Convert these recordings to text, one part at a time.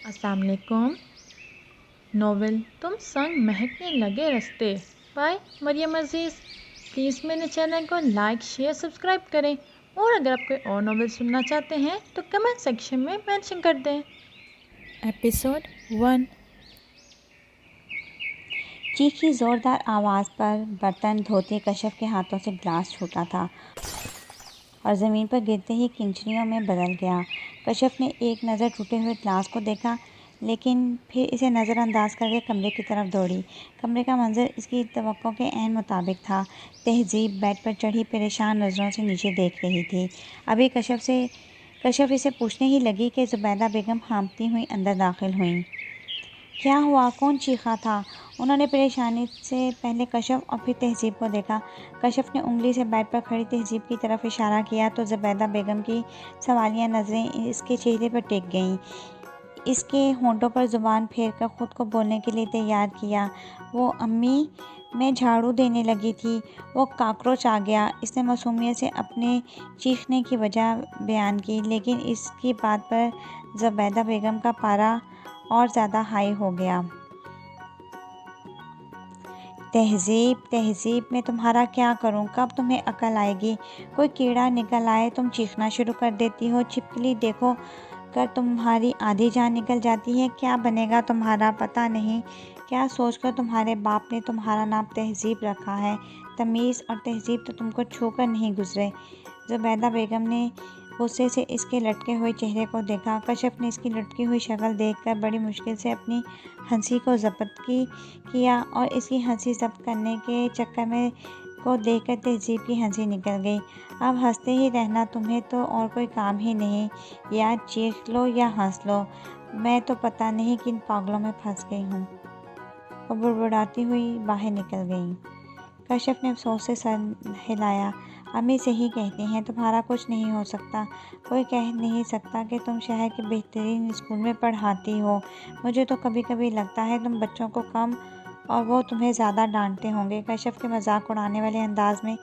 अस्सलाम वालेकुम। नोवेल तुम संग महकने लगे रास्ते बाय मरियम अजीज़। प्लीज़ मेरे चैनल को लाइक शेयर सब्सक्राइब करें और अगर आप कोई और नोवेल सुनना चाहते हैं तो कमेंट सेक्शन में मेंशन कर दें। एपिसोड 1। चीख की ज़ोरदार आवाज़ पर बर्तन धोते कश्यप के हाथों से ग्लास छूटा था और ज़मीन पर गिरते ही किंचनियों में बदल गया। कश्यप ने एक नज़र टूटे हुए ग्लास को देखा, लेकिन फिर इसे नज़रअंदाज करके कमरे की तरफ दौड़ी। कमरे का मंजर इसकी तवक्को के ऐन मुताबिक था। तहज़ीब बेड पर चढ़ी परेशान नज़रों से नीचे देख रही थी। अभी कश्यप इसे पूछने ही लगी कि ज़ुबैदा बेगम हाँफती हुई अंदर दाखिल हुईं। क्या हुआ? कौन चीखा था? उन्होंने परेशानी से पहले कश्यप और फिर तहज़ीब को देखा। कश्यप ने उंगली से बेड पर खड़ी तहज़ीब की तरफ इशारा किया तो ज़ुबैदा बेगम की सवालिया नज़रें इसके चेहरे पर टिक गईं। इसके होंठों पर ज़ुबान फेर कर ख़ुद को बोलने के लिए तैयार किया। वो अम्मी, मैं झाड़ू देने लगी थी, वो कॉकरोच आ गया। इसने मासूमियत से अपने चीखने की वजह बयान की, लेकिन इसकी बात पर ज़ुबैदा बेगम का पारा और ज़्यादा हाई हो गया। तहज़ीब मैं तुम्हारा क्या करूं? कब तुम्हें अकल आएगी? कोई कीड़ा निकल आए तुम चीखना शुरू कर देती हो। छिपकली देखो कर तुम्हारी आधी जान निकल जाती है। क्या बनेगा तुम्हारा पता नहीं। क्या सोचकर तुम्हारे बाप ने तुम्हारा नाम तहज़ीब रखा है? तमीज़ और तहज़ीब तो तुमको छूकर नहीं गुजरे। ज़ुबैदा बेगम ने गुस्से से इसके लटके हुए चेहरे को देखा। कश्यप ने इसकी लटकी हुई शक्ल देखकर बड़ी मुश्किल से अपनी हंसी को ज़ब्त किया और इसकी हंसी ज़ब्त करने के चक्कर में को देखकर तहज़ीब की हंसी निकल गई। अब हंसते ही रहना, तुम्हें तो और कोई काम ही नहीं। या चीख लो या हंस लो, मैं तो पता नहीं किन पागलों में फंस गई हूँ। वो बुड़बुड़ाती हुई बाहर निकल गई। कश्यप ने अफसोस से सर हिलाया। अम्मी सही कहती हैं, तुम्हारा कुछ नहीं हो सकता। कोई कह नहीं सकता कि तुम शहर के बेहतरीन स्कूल में पढ़ाती हो। मुझे तो कभी कभी लगता है तुम बच्चों को कम और वो तुम्हें ज़्यादा डांटते होंगे। कश्यप के मजाक उड़ाने वाले अंदाज में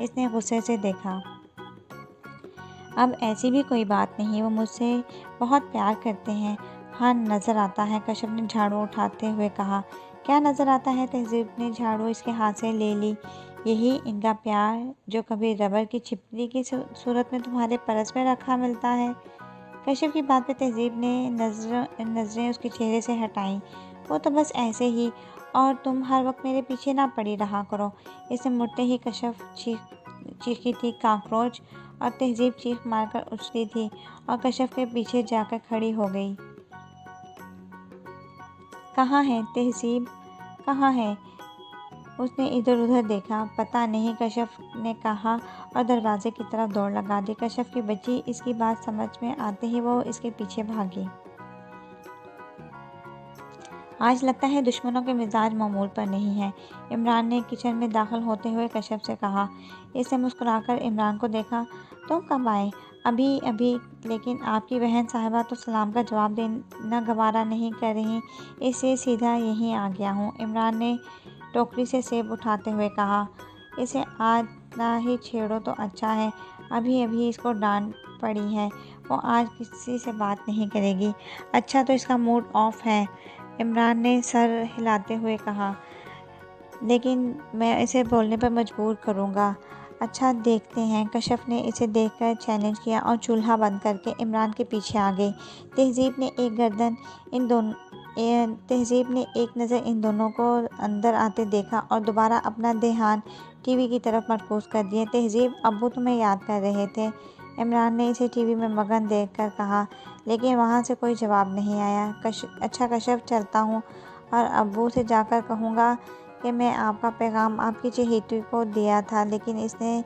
इसने गुस्से से देखा। अब ऐसी भी कोई बात नहीं, वो मुझसे बहुत प्यार करते हैं। हाँ, नज़र आता है, कश्यप ने झाड़ू उठाते हुए कहा। क्या नज़र आता है? तहज़ीब ने झाड़ू इसके हाथ से ले ली। यही इनका प्यार जो कभी रबर की छिपकली की सूरत में तुम्हारे परस में रखा मिलता है। कश्यप की बात पे तहज़ीब ने नज़रें उसके चेहरे से हटाईं। वो तो बस ऐसे ही, और तुम हर वक्त मेरे पीछे ना पड़ी रहा करो। इसे मुड़ते ही कश्यप चीखी थी कॉकरोच, और तहज़ीब चीख मारकर उछली थी और कश्यप के पीछे जाकर खड़ी हो गई। कहाँ है तहज़ीब? कहाँ है? उसने इधर उधर देखा। पता नहीं, कश्यप ने कहा और दरवाजे की तरफ दौड़ लगा दी। कश्यप की बच्ची इसकी बात समझ में आते ही वो इसके पीछे भागी। आज लगता है दुश्मनों के मिजाज मामूल पर नहीं है, इमरान ने किचन में दाखिल होते हुए कश्यप से कहा। इसने मुस्कुराकर इमरान को देखा। तुम कब आए? अभी अभी, लेकिन आपकी बहन साहिबा तो सलाम का जवाब देना गवारा नहीं कर रही, इससे सीधा यहीं आ गया हूँ। इमरान ने टोकरी से सेब उठाते हुए कहा। इसे आज ना ही छेड़ो तो अच्छा है, अभी अभी इसको डांट पड़ी है, वो आज किसी से बात नहीं करेगी। अच्छा, तो इसका मूड ऑफ है, इमरान ने सर हिलाते हुए कहा। लेकिन मैं इसे बोलने पर मजबूर करूँगा। अच्छा, देखते हैं। कश्यप ने इसे देखकर चैलेंज किया और चूल्हा बंद करके इमरान के पीछे आ गई। तहज़ीब ने एक नज़र इन दोनों को अंदर आते देखा और दोबारा अपना ध्यान टीवी की तरफ मरकूज़ कर दिया। तहज़ीब, अब्बू तुम्हें याद कर रहे थे, इमरान ने इसे टीवी में मगन देखकर कहा, लेकिन वहाँ से कोई जवाब नहीं आया। अच्छा कश्यप, चलता हूँ और अब्बू से जाकर कहूँगा कि मैं आपका पैगाम आपकी चहेती को दिया था, लेकिन इसने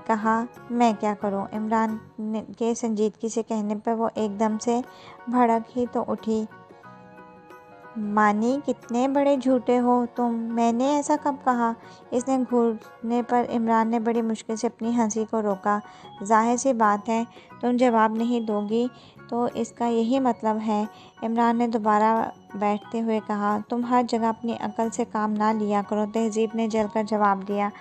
कहा मैं क्या करूं। इमरान के संजीदगी से कहने पर वो एकदम से भड़क ही तो उठी। मानी, कितने बड़े झूठे हो तुम, मैंने ऐसा कब कहा? इसने घूरने पर इमरान ने बड़ी मुश्किल से अपनी हंसी को रोका। जाहिर सी बात है, तुम जवाब नहीं दोगी तो इसका यही मतलब है, इमरान ने दोबारा बैठते हुए कहा। तुम हर जगह अपनी अकल से काम ना लिया करो, तहज़ीब ने जलकर जवाब दिया।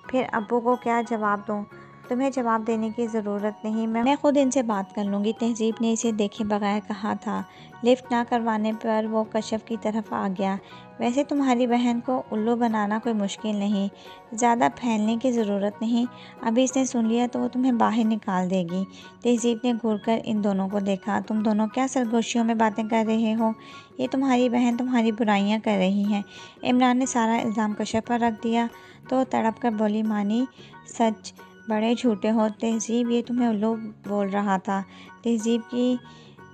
फिर अब्बू को क्या जवाब दूँ? तुम्हें जवाब देने की ज़रूरत नहीं, मैं खुद इनसे बात कर लूँगी। तहज़ीब ने इसे देखे बगैर कहा था। लिफ्ट ना करवाने पर वो कश्यप की तरफ आ गया। वैसे तुम्हारी बहन को उल्लू बनाना कोई मुश्किल नहीं, ज़्यादा फैलने की ज़रूरत नहीं। अभी इसने सुन लिया तो वो तुम्हें बाहर निकाल देगी। तहज़ीब ने घूरकर इन दोनों को देखा। तुम दोनों क्या सरगोशियों में बातें कर रहे हो? ये तुम्हारी बहन तुम्हारी बुराइयां कर रही हैं। इमरान ने सारा इल्ज़ाम कश्यप पर रख दिया तो तड़प कर बोली, मानी सच बड़े झूठे हो तहज़ीब, ये तुम्हें उल्लू बोल रहा था। तहज़ीब की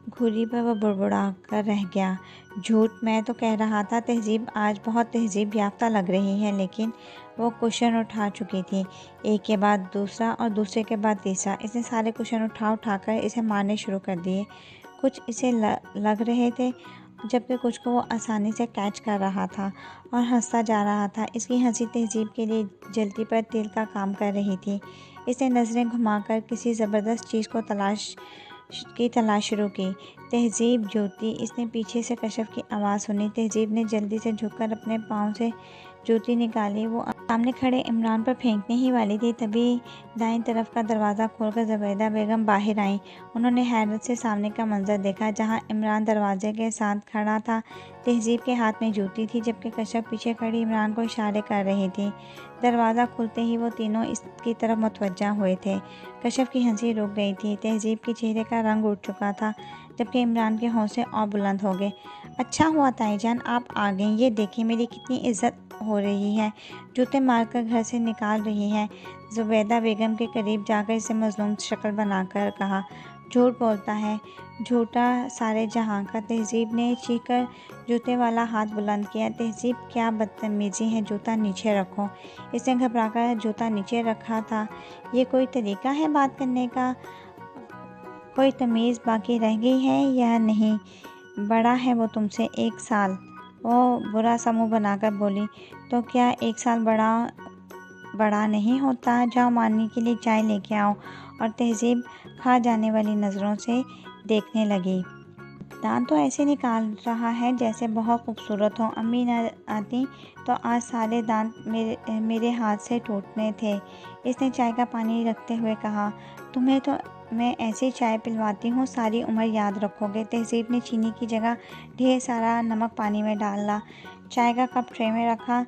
घुरी पर वो बुड़बुड़ा कर रह गया। झूठ मैं तो कह रहा था। तहज़ीब आज बहुत तहज़ीब याफ्ता लग रही है। लेकिन वो कुशन उठा चुकी थी, एक के बाद दूसरा और दूसरे के बाद तीसरा। इसने सारे कुशन उठा कर इसे मारने शुरू कर दिए। कुछ इसे लग रहे थे जबकि कुछ को वो आसानी से कैच कर रहा था और हंसता जा रहा था। इसकी हंसी तहज़ीब के लिए जल्दी पर तेल का काम कर रही थी। इसने नज़रें घुमाकर किसी ज़बरदस्त चीज़ को तलाश शुरू की। तहज़ीब जूती। इसने पीछे से कश्यप की आवाज़ सुनी। तहज़ीब ने जल्दी से झुककर अपने पाँव से जूती निकाली। वो सामने खड़े इमरान पर फेंकने ही वाली थी, तभी दाईं तरफ का दरवाज़ा खोलकर ज़ुबैदा बेगम बाहर आईं। उन्होंने हैरत से सामने का मंजर देखा, जहां इमरान दरवाजे के साथ खड़ा था। तहज़ीब के हाथ में जूती थी, जबकि कश्यप पीछे खड़ी इमरान को इशारे कर रही थी। दरवाज़ा खुलते ही वो तीनों इसकी तरफ मुतवज्जा हुए थे। कश्यप की हंसी रुक गई थी। तहज़ीब के चेहरे का रंग उठ चुका था, जबकि इमरान के हौसले और बुलंद हो गए। अच्छा हुआ ताईजान आप आ गई, ये देखिए मेरी कितनी इज्जत हो रही है। जूते मारकर घर से निकाल रही है। ज़ुबैदा बेगम के करीब जाकर इसे मज़लूम शक्ल बनाकर कहा, झूठ बोलता है, झूठा सारे जहां का। तहज़ीब ने चीखकर जूते वाला हाथ बुलंद किया। तहज़ीब क्या बदतमीज़ी है, जूता नीचे रखो। इसने घबराकर जूता नीचे रखा था। ये कोई तरीका है बात करने का? कोई तमीज़ बाकी रह गई है या नहीं? बड़ा है वो तुमसे 1 साल। वो बुरा सा मुँह बनाकर बोली, तो क्या 1 साल बड़ा नहीं होता? जाओ मानी के लिए चाय लेके आओ। और तहज़ीब खा जाने वाली नज़रों से देखने लगी। दांत तो ऐसे निकाल रहा है जैसे बहुत खूबसूरत हो। अम्मी न आती तो आज सारे दांत मेरे हाथ से टूटने थे। इसने चाय का पानी रखते हुए कहा, तुम्हें तो मैं ऐसी चाय पिलवाती हूँ सारी उम्र याद रखोगे। तहज़ीब ने चीनी की जगह ढेर सारा नमक पानी में डाला, चाय का कप ट्रे में रखा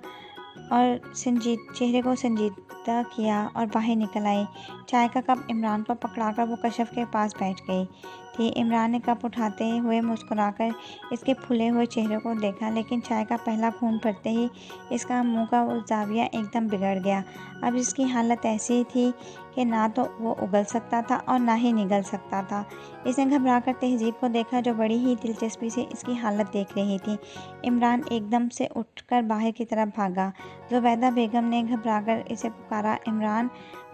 और चेहरे को संजीदा किया और बाहर निकल आई। चाय का कप इमरान को पकड़ाकर वो कश्यप के पास बैठ गई थी। इमरान ने कप उठाते हुए मुस्कुराकर इसके फूले हुए चेहरे को देखा, लेकिन चाय का पहला घूंट भरते ही इसका मुंह का वो जाविया एकदम बिगड़ गया। अब इसकी हालत ऐसी थी कि ना तो वो उगल सकता था और ना ही निगल सकता था। इसने घबराकर तहज़ीब को देखा, जो बड़ी ही दिलचस्पी से इसकी हालत देख रही थी। इमरान एकदम से उठकर बाहर की तरफ भागा। ज़ुबैदा बेगम ने घबराकर इसे पुकारा, इमरान।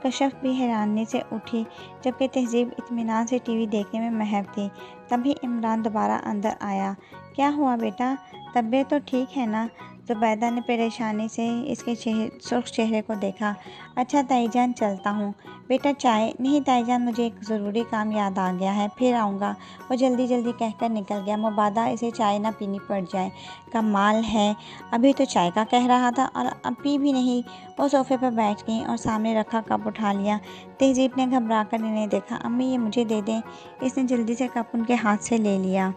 कश्यप भी हैरानी से उठी, जबकि तहज़ीब इत्मीनान से टीवी देखने में महव थी। तभी इमरान दोबारा अंदर आया। क्या हुआ बेटा, तबीयत तो ठीक है ना? ज़ुबैदा ने परेशानी से इसके सुर्ख चेहरे को देखा। अच्छा ताईजान चलता हूँ। बेटा चाय? नहीं ताईजान, मुझे एक ज़रूरी काम याद आ गया है, फिर आऊँगा। वो जल्दी जल्दी कहकर निकल गया। मुबादा इसे चाय ना पीनी पड़ जाए। कमाल है, अभी तो चाय का कह रहा था और अब पी भी नहीं। वो सोफ़े पर बैठ गई और सामने रखा कप उठा लिया। तहज़ीब ने घबराकर इन्हें देखा। अम्मी ये मुझे दे दें। इसने जल्दी से कप उनके हाथ से ले लिया।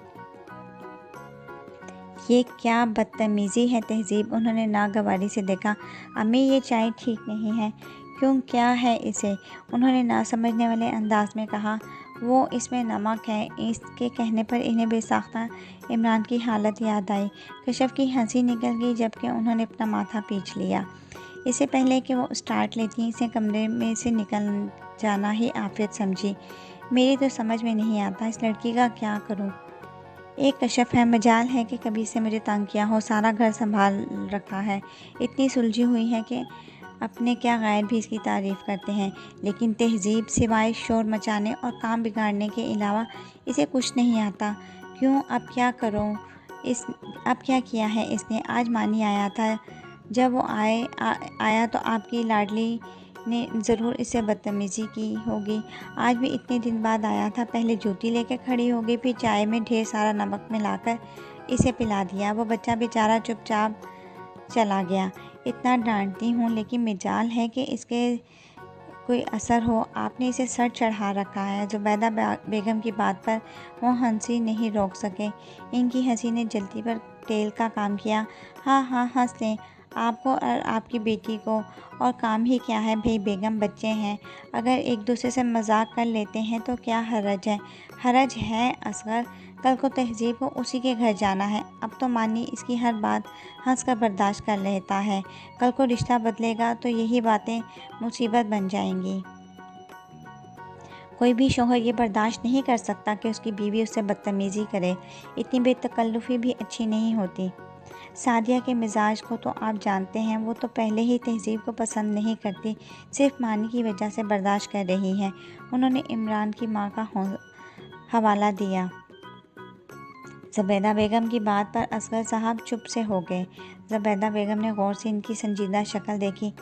ये क्या बदतमीज़ी है तहज़ीब, उन्होंने नागवारी से देखा। अम्मी ये चाय ठीक नहीं है। क्यों, क्या है इसे? उन्होंने ना समझने वाले अंदाज में कहा। वो इसमें नमक है। इसके कहने पर इन्हें बेसाख्ता इमरान की हालत याद आई। कश्यप की हंसी निकल गई, जबकि उन्होंने अपना माथा पीछ लिया। इससे पहले कि वो स्टार्ट लेती, इसे कमरे में से निकल जाना ही आफियत समझी। मेरी तो समझ में नहीं आता इस लड़की का क्या करूं। एक कश्यप है, मजाल है कि कभी से मुझे तंग किया हो, सारा घर संभाल रखा है। इतनी सुलझी हुई है कि अपने क्या गैर भी इसकी तारीफ़ करते हैं। लेकिन तहज़ीब सिवाय शोर मचाने और काम बिगाड़ने के अलावा इसे कुछ नहीं आता। क्यों, अब क्या करूं? अब क्या किया है इसने? आज मानी आया था, जब वो आया तो आपकी लाडली ने ज़रूर इससे बदतमीज़ी की होगी। आज भी इतने दिन बाद आया था, पहले जूती लेकर खड़ी हो गई, फिर चाय में ढेर सारा नमक मिलाकर इसे पिला दिया। वो बच्चा बेचारा चुपचाप चला गया। इतना डांटती हूँ, लेकिन मिजाल है कि इसके कोई असर हो, आपने इसे सर चढ़ा रखा है। ज़ुबैदा बेगम की बात पर वो हंसी नहीं रोक सके। इनकी हंसी ने जल्दी पर तेल का काम किया। हाँ हाँ, हंस लें, आपको और आपकी बेटी को, और काम ही क्या है भाई, बेगम बच्चे हैं, अगर एक दूसरे से मजाक कर लेते हैं तो क्या हरज है। हरज है असगर, कल को तहजीब को उसी के घर जाना है। अब तो मानी इसकी हर बात हंस कर बर्दाश्त कर लेता है, कल को रिश्ता बदलेगा तो यही बातें मुसीबत बन जाएंगी। कोई भी शौहर ये बर्दाश्त नहीं कर सकता कि उसकी बीवी उससे बदतमीज़ी करे। इतनी बेतकल्लुफ़ी भी अच्छी नहीं होती। सादिया के मिजाज को तो आप जानते हैं, वो तो पहले ही तहजीब को पसंद नहीं करती, सिर्फ मानी की वजह से बर्दाश्त कर रही है। उन्होंने इमरान की माँ का हवाला दिया। ज़ुबैदा बेगम की बात पर असगर साहब चुप से हो गए। ज़ुबैदा बेगम ने गौर से इनकी संजीदा शक्ल देखी।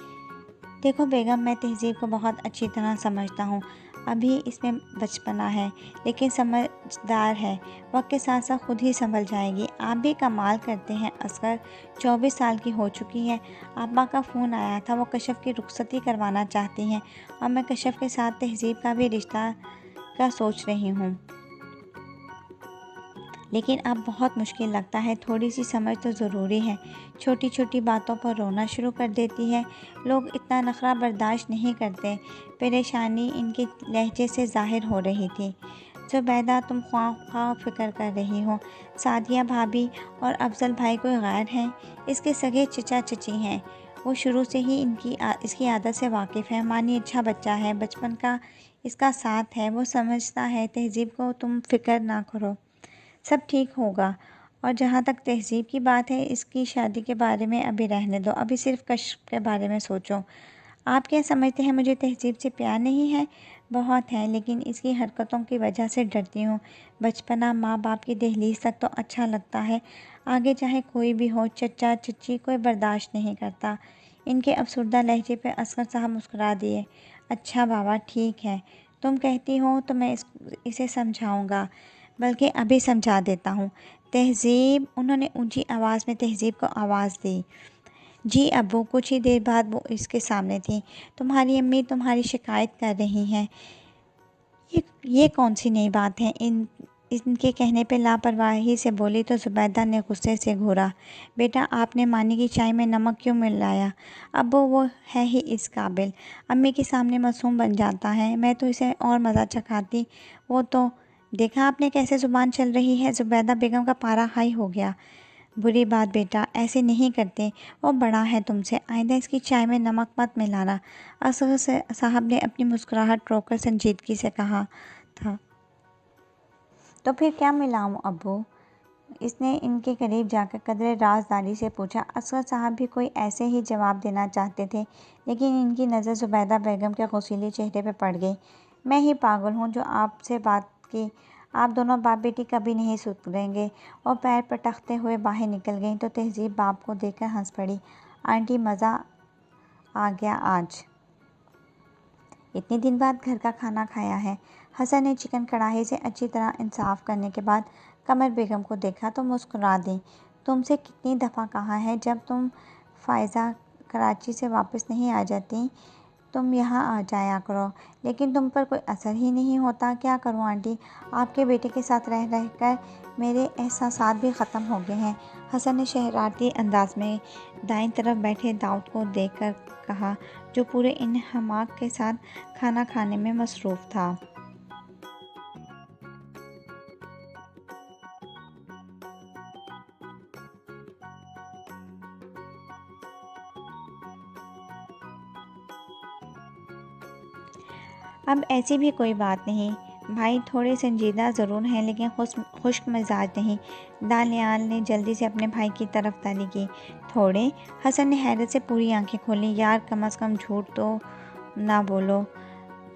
देखो बेगम, मैं तहजीब को बहुत अच्छी तरह समझता हूँ। अभी इसमें बचपना है, लेकिन समझदार है। वक्त के साथ साथ खुद ही संभल जाएगी। आप भी कमाल करते हैं असगर, 24 साल की हो चुकी है। अब्बा का फ़ोन आया था, वो कशफ की रुखसती करवाना चाहती हैं, और मैं कशफ के साथ तहजीब का भी रिश्ता का सोच रही हूँ। लेकिन अब बहुत मुश्किल लगता है, थोड़ी सी समझ तो ज़रूरी है। छोटी छोटी बातों पर रोना शुरू कर देती है। लोग इतना नखरा बर्दाश्त नहीं करते। परेशानी इनके लहजे से ज़ाहिर हो रही थी। ज़ुबैदा, तुम ख्वाह फ़िक्र कर रही हो। सादिया भाभी और अफजल भाई कोई गैर हैं, इसके सगे चचा चची हैं। वो शुरू से ही इसकी आदत से वाकिफ़ है। मानी अच्छा बच्चा है, बचपन का इसका साथ है, वो समझता है। तहजीब को तुम फ़िक्र ना करो, सब ठीक होगा। और जहाँ तक तहजीब की बात है, इसकी शादी के बारे में अभी रहने दो, अभी सिर्फ कश्फ के बारे में सोचो। आप क्या समझते हैं मुझे तहजीब से प्यार नहीं है? बहुत है, लेकिन इसकी हरकतों की वजह से डरती हूँ। बचपना, माँ बाप की दहलीज तक तो अच्छा लगता है, आगे चाहे कोई भी हो, चचा चची कोई बर्दाश्त नहीं करता। इनके अफसरदा लहजे पे असगर साहब मुस्कुरा दिए। अच्छा बाबा, ठीक है, तुम कहती हो तो मैं इसे समझाऊँगा, बल्कि अभी समझा देता हूँ। तहजीब, उन्होंने ऊंची आवाज़ में तहजीब को आवाज़ दी। जी अब्बू। कुछ ही देर बाद वो इसके सामने थी। तुम्हारी अम्मी तुम्हारी शिकायत कर रही हैं। ये कौन सी नई बात है? इनके कहने पे लापरवाही से बोली तो ज़ुबैदा ने गुस्से से घूरा। बेटा, आपने मानी की चाय में नमक क्यों मिलाया? अब्बू, वो है ही इस काबिल, अम्मी के सामने मासूम बन जाता है। मैं तो इसे और मज़ा चखाती। वो तो देखा आपने कैसे ज़ुबान चल रही है। ज़ुबैदा बेगम का पारा हाई हो गया। बुरी बात बेटा, ऐसे नहीं करते, वो बड़ा है तुमसे, आइंदा इसकी चाय में नमक मत मिलाना। असगर साहब ने अपनी मुस्कुराहट रोककर संजीदगी से कहा था। तो फिर क्या मिलाऊं अब्बू? इसने इनके करीब जाकर कदरे राजदारी से पूछा। असगर साहब भी कोई ऐसे ही जवाब देना चाहते थे, लेकिन इनकी नज़र ज़ुबैदा बेगम के गुस्सैले चेहरे पर पड़ गई। मैं ही पागल हूँ जो आपसे बात की। आप दोनों बाप बेटी कभी नहीं सुधरेंगे। और पैर पटकते हुए बाहर निकल गई तो तहजीब बाप को देखकर हंस पड़ी। आंटी, मज़ा आ गया आज, इतने दिन बाद घर का खाना खाया है। हसन ने चिकन कढ़ाई से अच्छी तरह इंसाफ करने के बाद कमर बेगम को देखा तो मुस्कुरा दी। तुमसे कितनी दफ़ा कहा है, जब तुम फ़ायज़ा कराची से वापस नहीं आ जाती तुम यहाँ आ जाया करो, लेकिन तुम पर कोई असर ही नहीं होता। क्या करूँ आंटी, आपके बेटे के साथ रह रह कर मेरे एहसासात भी ख़त्म हो गए हैं। हसन ने शरारती अंदाज में दाईं तरफ बैठे दाऊद को देखकर कहा, जो पूरे इन्हमाक के साथ खाना खाने में मसरूफ़ था। अब ऐसी भी कोई बात नहीं, भाई थोड़े संजीदा ज़रूर हैं, लेकिन खुश्क मिजाज नहीं। दानियाल ने जल्दी से अपने भाई की तरफदारी की। थोड़े? हसन ने हैरत से पूरी आंखें खोली। यार, कम से कम झूठ तो ना बोलो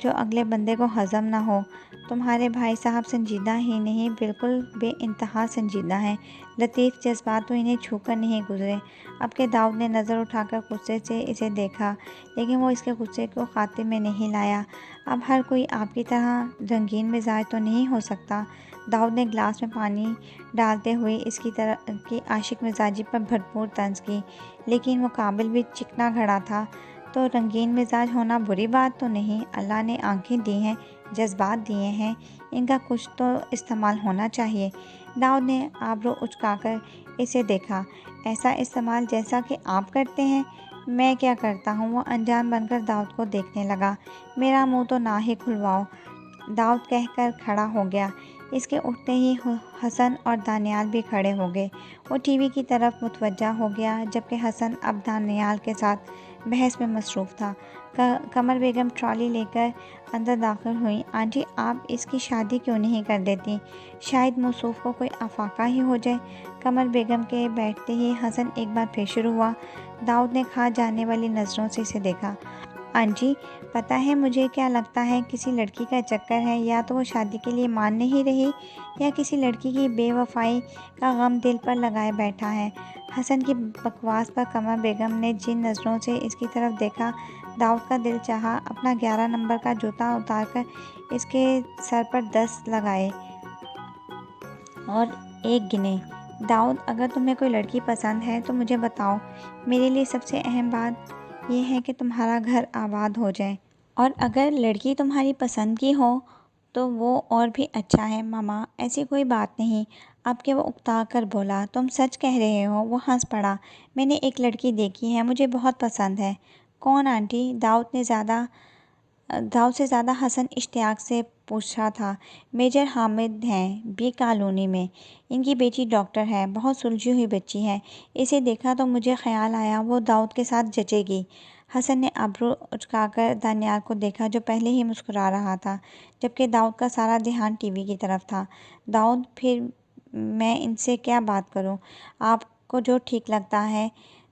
जो अगले बंदे को हज़म ना हो। तुम्हारे भाई साहब संजीदा ही नहीं, बिल्कुल बेइंतहा संजीदा हैं। लतीफ़ जज्बात तो इन्हें छूकर नहीं गुजरे। अब के दाऊद ने नज़र उठाकर गुस्से से इसे देखा, लेकिन वो इसके गुस्से को खातिर में नहीं लाया। अब हर कोई आपकी तरह रंगीन मिजाज तो नहीं हो सकता। दाऊद ने गिलास में पानी डालते हुए इसकी तरह की आशिक मिजाजी पर भरपूर तंज की, लेकिन वो काबिल भी चिकना घड़ा था। तो रंगीन मिजाज होना बुरी बात तो नहीं। अल्लाह ने आंखें दी हैं, जज्बात दिए हैं, इनका कुछ तो इस्तेमाल होना चाहिए। दाऊद ने आबरू उचकाकर इसे देखा। ऐसा इस्तेमाल जैसा कि आप करते हैं? मैं क्या करता हूँ? वो अनजान बनकर दाऊद को देखने लगा। मेरा मुंह तो ना ही खुलवाओ, दाऊद कहकर खड़ा हो गया। इसके उठते ही हसन और दानियाल भी खड़े हो गए। वो टीवी की तरफ मुतवज्जा हो गया, जबकि हसन अब दानियाल के साथ बहस में मसरूफ़ था। कमर बेगम ट्रॉली लेकर अंदर दाखिल हुई। आंटी, आप इसकी शादी क्यों नहीं कर देती? शायद मौसूफ को कोई अफाका ही हो जाए। कमर बेगम के बैठते ही हसन एक बार फिर शुरू हुआ। दाऊद ने खा जाने वाली नज़रों से इसे देखा। आंटी, पता है मुझे क्या लगता है? किसी लड़की का चक्कर है। या तो वो शादी के लिए मान नहीं रही, या किसी लड़की की बेवफाई का गम दिल पर लगाए बैठा है। हसन की बकवास पर कमर बेगम ने जिन नज़रों से इसकी तरफ देखा, दाऊद का दिल चाहा अपना 11 नंबर का जूता उतारकर इसके सर पर 10 लगाए और 1 गिने। दाऊद, अगर तुम्हें कोई लड़की पसंद है तो मुझे बताओ। मेरे लिए सबसे अहम बात यह है कि तुम्हारा घर आबाद हो जाए, और अगर लड़की तुम्हारी पसंद की हो तो वो और भी अच्छा है। मामा, ऐसी कोई बात नहीं। अब के वो उकता कर बोला। तुम सच कह रहे हो? वो हंस पड़ा। मैंने एक लड़की देखी है, मुझे बहुत पसंद है। कौन आंटी? दाऊद से ज़्यादा हसन इश्तियाक से पूछा था। मेजर हामिद हैं, बी कॉलोनी में। इनकी बेटी डॉक्टर है, बहुत सुलझी हुई बच्ची है। इसे देखा तो मुझे ख्याल आया वो दाऊद के साथ जचेगी। हसन ने अब्रू उचकाकर दानियाल को देखा, जो पहले ही मुस्कुरा रहा था, जबकि दाऊद का सारा ध्यान टीवी की तरफ था। दाऊद, फिर मैं इनसे क्या बात करूं? आपको जो ठीक लगता है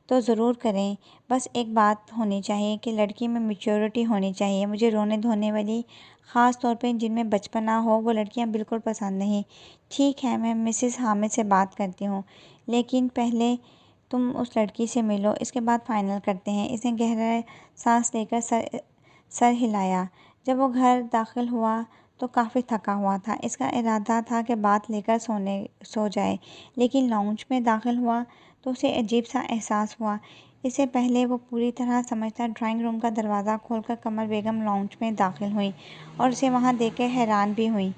तो ज़रूर करें। बस एक बात होनी चाहिए कि लड़की में मैच्योरिटी होनी चाहिए। मुझे रोने धोने वाली, ख़ास तौर पे जिनमें बचपना हो, वो लड़कियां बिल्कुल पसंद नहीं। ठीक है, मैं मिसेस हामिद से बात करती हूँ, लेकिन पहले तुम उस लड़की से मिलो, इसके बाद फाइनल करते हैं। इसने गहरा सांस लेकर सर हिलाया। जब वो घर दाखिल हुआ तो काफ़ी थका हुआ था। इसका इरादा था कि बात लेकर सो जाए, लेकिन लाउंज में दाखिल हुआ तो उसे अजीब सा एहसास हुआ। इससे पहले वो पूरी तरह समझता, ड्राइंग रूम का दरवाज़ा खोलकर कमर बेगम लाउंज में दाखिल हुई और उसे वहाँ देखकर हैरान भी हुई।